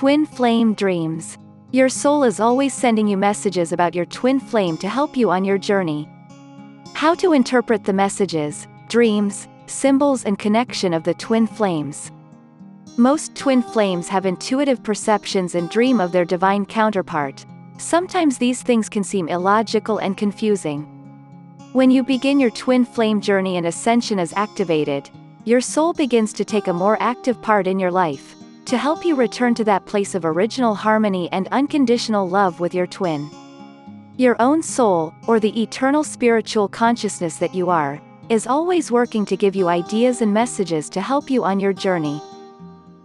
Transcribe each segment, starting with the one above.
Twin flame dreams. Your soul is always sending you messages about your twin flame to help you on your journey. How to interpret the messages, dreams, symbols and connection of the twin flames. Most twin flames have intuitive perceptions and dream of their divine counterpart. Sometimes these things can seem illogical and confusing. When you begin your twin flame journey and ascension is activated, your soul begins to take a more active part in your life, to help you return to that place of original harmony and unconditional love with your twin. Your own soul, or the eternal spiritual consciousness that you are, is always working to give you ideas and messages to help you on your journey.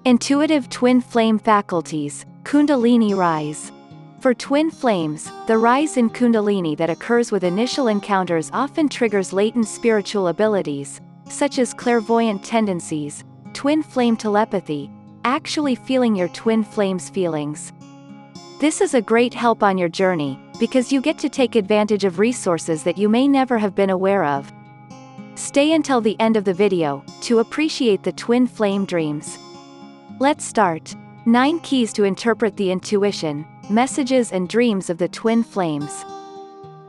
Intuitive twin flame faculties, Kundalini rise. For twin flames, the rise in Kundalini that occurs with initial encounters often triggers latent spiritual abilities, such as clairvoyant tendencies, twin flame telepathy, actually feeling your twin flame's feelings. This is a great help on your journey, because you get to take advantage of resources that you may never have been aware of. Stay until the end of the video, to appreciate the twin flame dreams. Let's start. 9 keys to interpret the intuition, messages and dreams of the twin flames.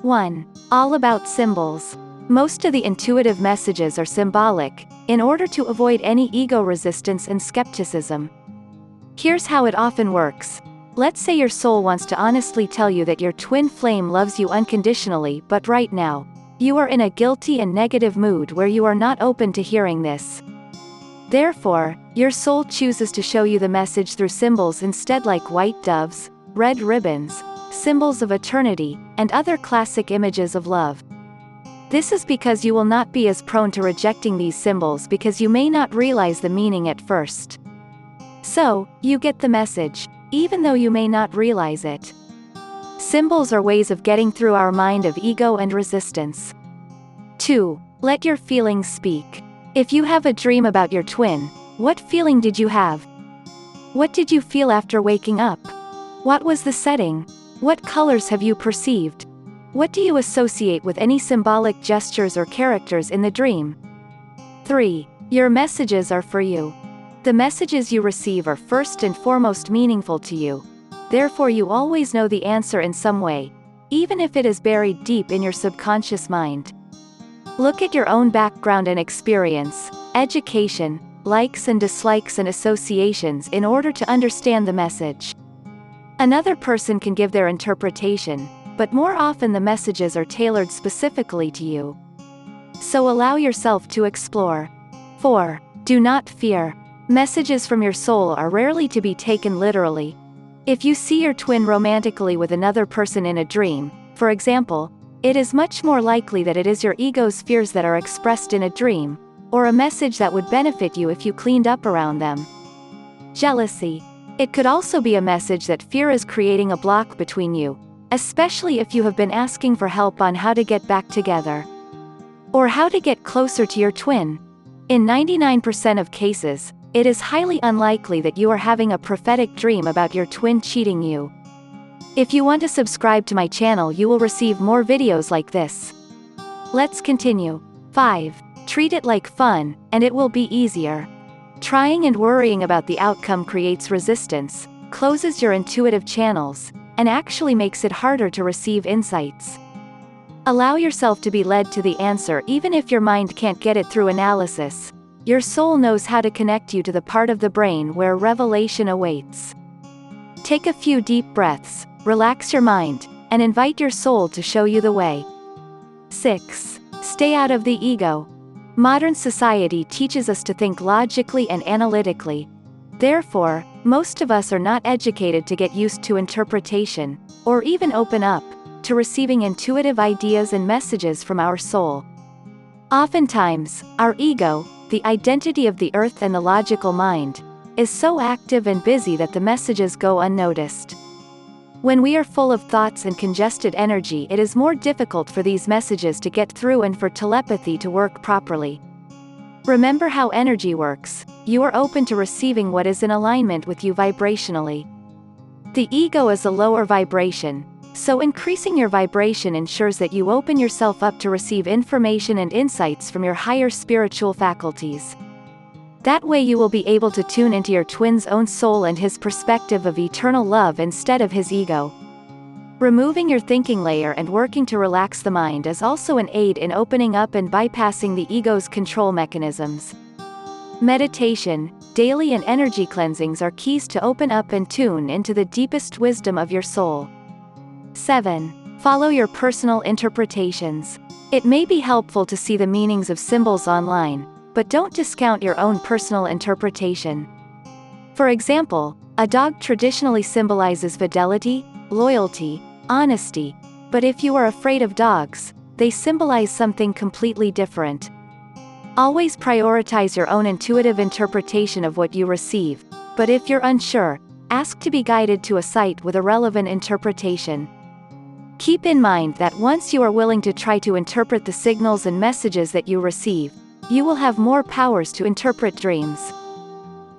1. All about symbols. Most of the intuitive messages are symbolic, in order to avoid any ego resistance and skepticism. Here's how it often works. Let's say your soul wants to honestly tell you that your twin flame loves you unconditionally, but right now, you are in a guilty and negative mood where you are not open to hearing this. Therefore, your soul chooses to show you the message through symbols instead, like white doves, red ribbons, symbols of eternity, and other classic images of love. This is because you will not be as prone to rejecting these symbols because you may not realize the meaning at first. So, you get the message, even though you may not realize it. Symbols are ways of getting through our mind of ego and resistance. 2. Let your feelings speak. If you have a dream about your twin, what feeling did you have? What did you feel after waking up? What was the setting? What colors have you perceived? What do you associate with any symbolic gestures or characters in the dream? 3. Your messages are for you. The messages you receive are first and foremost meaningful to you. Therefore you always know the answer in some way, even if it is buried deep in your subconscious mind. Look at your own background and experience, education, likes and dislikes and associations in order to understand the message. Another person can give their interpretation, but more often the messages are tailored specifically to you. So allow yourself to explore. 4. Do not fear. Messages from your soul are rarely to be taken literally. If you see your twin romantically with another person in a dream, for example, it is much more likely that it is your ego's fears that are expressed in a dream, or a message that would benefit you if you cleaned up around them. Jealousy. It could also be a message that fear is creating a block between you, especially if you have been asking for help on how to get back together, or how to get closer to your twin. In 99% of cases, it is highly unlikely that you are having a prophetic dream about your twin cheating you. If you want to subscribe to my channel, you will receive more videos like this. Let's continue. 5. Treat it like fun, and it will be easier. Trying and worrying about the outcome creates resistance, closes your intuitive channels, and actually makes it harder to receive insights. Allow yourself to be led to the answer even if your mind can't get it through analysis. Your soul knows how to connect you to the part of the brain where revelation awaits. Take a few deep breaths, relax your mind, and invite your soul to show you the way. 6. Stay out of the ego. Modern society teaches us to think logically and analytically. Therefore, most of us are not educated to get used to interpretation, or even open up to receiving intuitive ideas and messages from our soul. Oftentimes, our ego, the identity of the earth and the logical mind, is so active and busy that the messages go unnoticed. When we are full of thoughts and congested energy, it is more difficult for these messages to get through and for telepathy to work properly. Remember how energy works. You are open to receiving what is in alignment with you vibrationally. The ego is a lower vibration, so increasing your vibration ensures that you open yourself up to receive information and insights from your higher spiritual faculties. That way you will be able to tune into your twin's own soul and his perspective of eternal love instead of his ego. Removing your thinking layer and working to relax the mind is also an aid in opening up and bypassing the ego's control mechanisms. Meditation, daily and energy cleansings are keys to open up and tune into the deepest wisdom of your soul. 7. Follow your personal interpretations. It may be helpful to see the meanings of symbols online, but don't discount your own personal interpretation. For example, a dog traditionally symbolizes fidelity, loyalty, honesty, but if you are afraid of dogs, they symbolize something completely different. Always prioritize your own intuitive interpretation of what you receive, but if you're unsure, ask to be guided to a site with a relevant interpretation. Keep in mind that once you are willing to try to interpret the signals and messages that you receive, you will have more powers to interpret dreams.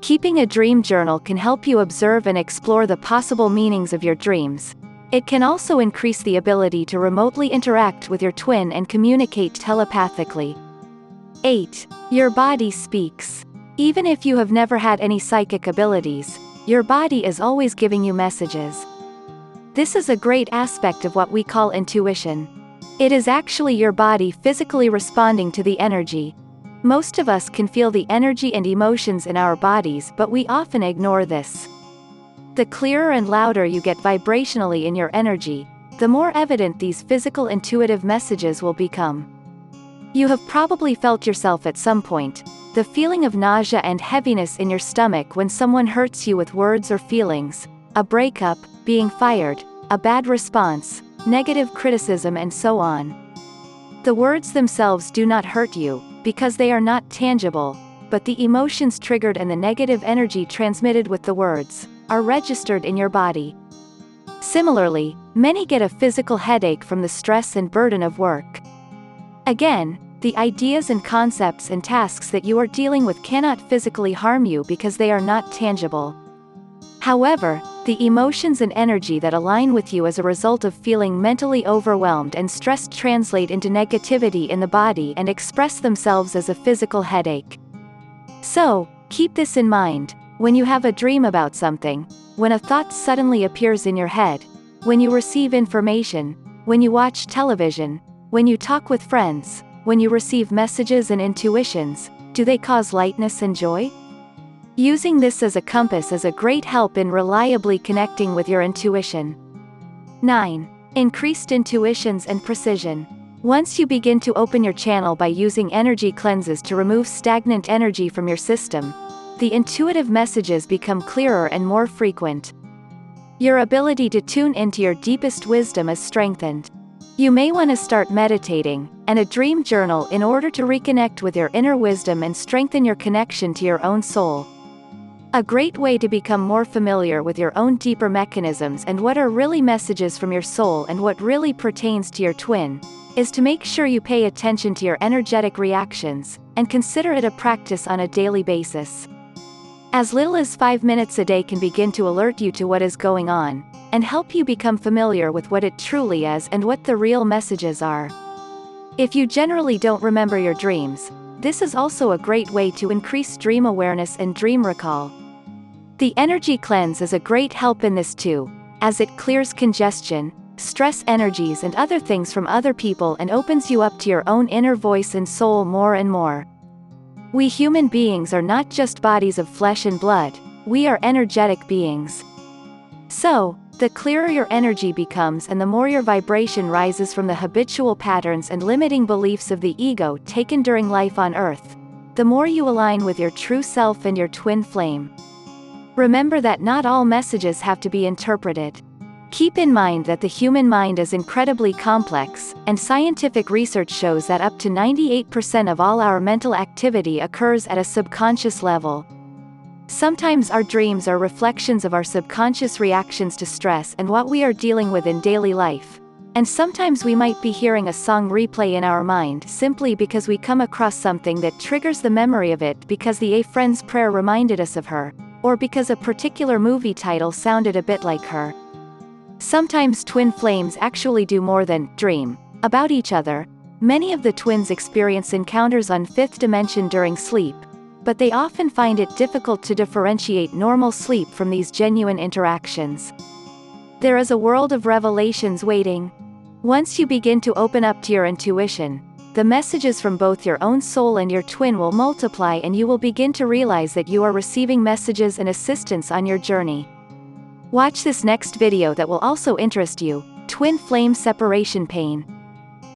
Keeping a dream journal can help you observe and explore the possible meanings of your dreams. It can also increase the ability to remotely interact with your twin and communicate telepathically. 8. Your body speaks. Even if you have never had any psychic abilities, your body is always giving you messages. This is a great aspect of what we call intuition. It is actually your body physically responding to the energy. Most of us can feel the energy and emotions in our bodies, but we often ignore this. The clearer and louder you get vibrationally in your energy, the more evident these physical intuitive messages will become. You have probably felt yourself at some point, the feeling of nausea and heaviness in your stomach when someone hurts you with words or feelings, a breakup, being fired, a bad response, negative criticism, and so on. The words themselves do not hurt you, because they are not tangible, but the emotions triggered and the negative energy transmitted with the words are registered in your body. Similarly, many get a physical headache from the stress and burden of work. Again, the ideas and concepts and tasks that you are dealing with cannot physically harm you because they are not tangible. However, the emotions and energy that align with you as a result of feeling mentally overwhelmed and stressed translate into negativity in the body and express themselves as a physical headache. So, keep this in mind. When you have a dream about something, when a thought suddenly appears in your head, when you receive information, when you watch television, when you talk with friends, when you receive messages and intuitions, do they cause lightness and joy? Using this as a compass is a great help in reliably connecting with your intuition. 9. Increased intuitions and precision. Once you begin to open your channel by using energy cleanses to remove stagnant energy from your system, the intuitive messages become clearer and more frequent. Your ability to tune into your deepest wisdom is strengthened. You may want to start meditating and a dream journal in order to reconnect with your inner wisdom and strengthen your connection to your own soul. A great way to become more familiar with your own deeper mechanisms and what are really messages from your soul and what really pertains to your twin, is to make sure you pay attention to your energetic reactions, and consider it a practice on a daily basis. As little as 5 minutes a day can begin to alert you to what is going on, and help you become familiar with what it truly is and what the real messages are. If you generally don't remember your dreams, this is also a great way to increase dream awareness and dream recall. The energy cleanse is a great help in this too, as it clears congestion, stress energies and other things from other people and opens you up to your own inner voice and soul more and more. We human beings are not just bodies of flesh and blood, we are energetic beings. So, the clearer your energy becomes and the more your vibration rises from the habitual patterns and limiting beliefs of the ego taken during life on Earth, the more you align with your true self and your twin flame. Remember that not all messages have to be interpreted. Keep in mind that the human mind is incredibly complex, and scientific research shows that up to 98% of all our mental activity occurs at a subconscious level. Sometimes our dreams are reflections of our subconscious reactions to stress and what we are dealing with in daily life. And sometimes we might be hearing a song replay in our mind simply because we come across something that triggers the memory of it because a friend's prayer reminded us of her, or because a particular movie title sounded a bit like her. Sometimes twin flames actually do more than dream about each other. Many of the twins experience encounters on fifth dimension during sleep, but they often find it difficult to differentiate normal sleep from these genuine interactions. There is a world of revelations waiting. Once you begin to open up to your intuition, the messages from both your own soul and your twin will multiply, and you will begin to realize that you are receiving messages and assistance on your journey. Watch this next video that will also interest you: Twin Flame Separation Pain.